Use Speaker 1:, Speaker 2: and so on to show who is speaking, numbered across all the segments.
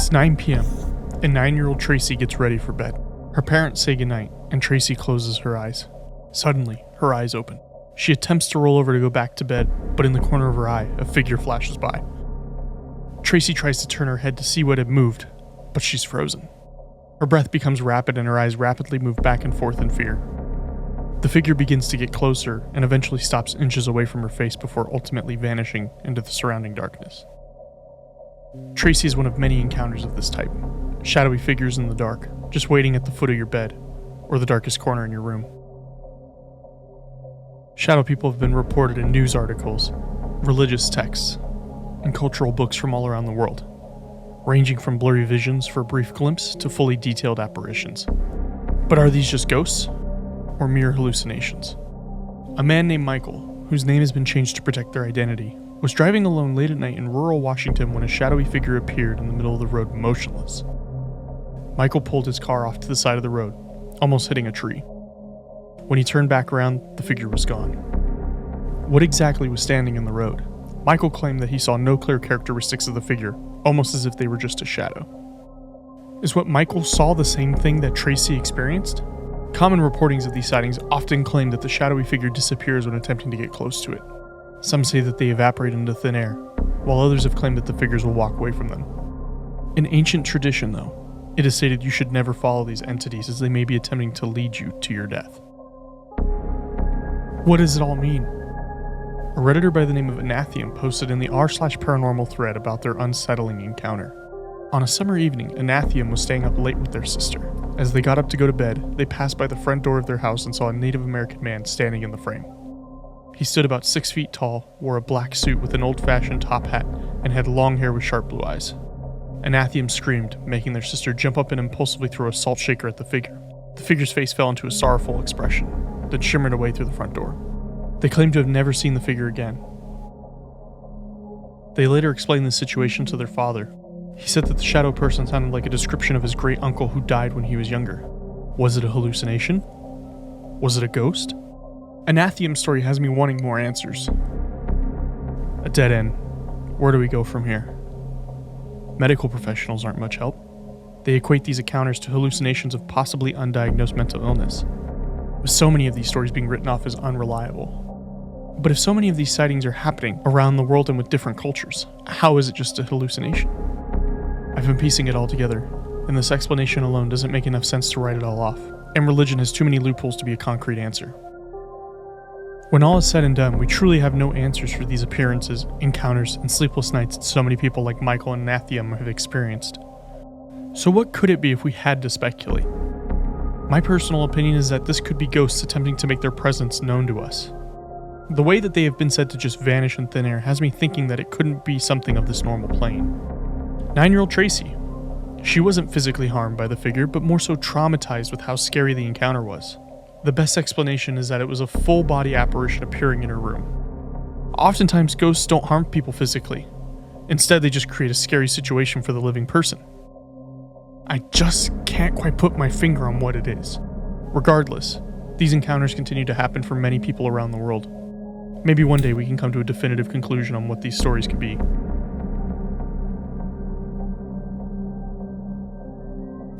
Speaker 1: It's 9 p.m., and 9-year-old Tracy gets ready for bed. Her parents say goodnight, and Tracy closes her eyes. Suddenly, her eyes open. She attempts to roll over to go back to bed, but in the corner of her eye, a figure flashes by. Tracy tries to turn her head to see what had moved, but she's frozen. Her breath becomes rapid and her eyes rapidly move back and forth in fear. The figure begins to get closer and eventually stops inches away from her face before ultimately vanishing into the surrounding darkness. Tracy is one of many encounters of this type. Shadowy figures in the dark, just waiting at the foot of your bed, or the darkest corner in your room. Shadow people have been reported in news articles, religious texts, and cultural books from all around the world, ranging from blurry visions for a brief glimpse to fully detailed apparitions. But are these just ghosts, or mere hallucinations? A man named Michael, whose name has been changed to protect their identity, was driving alone late at night in rural Washington when a shadowy figure appeared in the middle of the road motionless. Michael pulled his car off to the side of the road, almost hitting a tree. When he turned back around, the figure was gone. What exactly was standing in the road? Michael claimed that he saw no clear characteristics of the figure, almost as if they were just a shadow. Is what Michael saw the same thing that Tracy experienced? Common reportings of these sightings often claim that the shadowy figure disappears when attempting to get close to it. Some say that they evaporate into thin air, while others have claimed that the figures will walk away from them. In ancient tradition, though, it is stated you should never follow these entities as they may be attempting to lead you to your death. What does it all mean? A Redditor by the name of Anathium posted in the r/paranormal thread about their unsettling encounter. On a summer evening, Anathium was staying up late with their sister. As they got up to go to bed, they passed by the front door of their house and saw a Native American man standing in the frame. He stood about 6 feet tall, wore a black suit with an old-fashioned top hat, and had long hair with sharp blue eyes. Anathium screamed, making their sister jump up and impulsively throw a salt shaker at the figure. The figure's face fell into a sorrowful expression, then shimmered away through the front door. They claimed to have never seen the figure again. They later explained the situation to their father. He said that the shadow person sounded like a description of his great-uncle who died when he was younger. Was it a hallucination? Was it a ghost? Anathium's story has me wanting more answers. A dead end. Where do we go from here? Medical professionals aren't much help. They equate these encounters to hallucinations of possibly undiagnosed mental illness, with so many of these stories being written off as unreliable. But if so many of these sightings are happening around the world and with different cultures, how is it just a hallucination? I've been piecing it all together, and this explanation alone doesn't make enough sense to write it all off, and religion has too many loopholes to be a concrete answer. When all is said and done, we truly have no answers for these appearances, encounters, and sleepless nights that so many people like Michael and Anathium have experienced. So what could it be if we had to speculate? My personal opinion is that this could be ghosts attempting to make their presence known to us. The way that they have been said to just vanish in thin air has me thinking that it couldn't be something of this normal plane. 9-year-old Tracy. She wasn't physically harmed by the figure, but more so traumatized with how scary the encounter was. The best explanation is that it was a full-body apparition appearing in her room. Oftentimes, ghosts don't harm people physically. Instead, they just create a scary situation for the living person. I just can't quite put my finger on what it is. Regardless, these encounters continue to happen for many people around the world. Maybe one day we can come to a definitive conclusion on what these stories could be.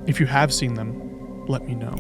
Speaker 1: If you have seen them, let me know.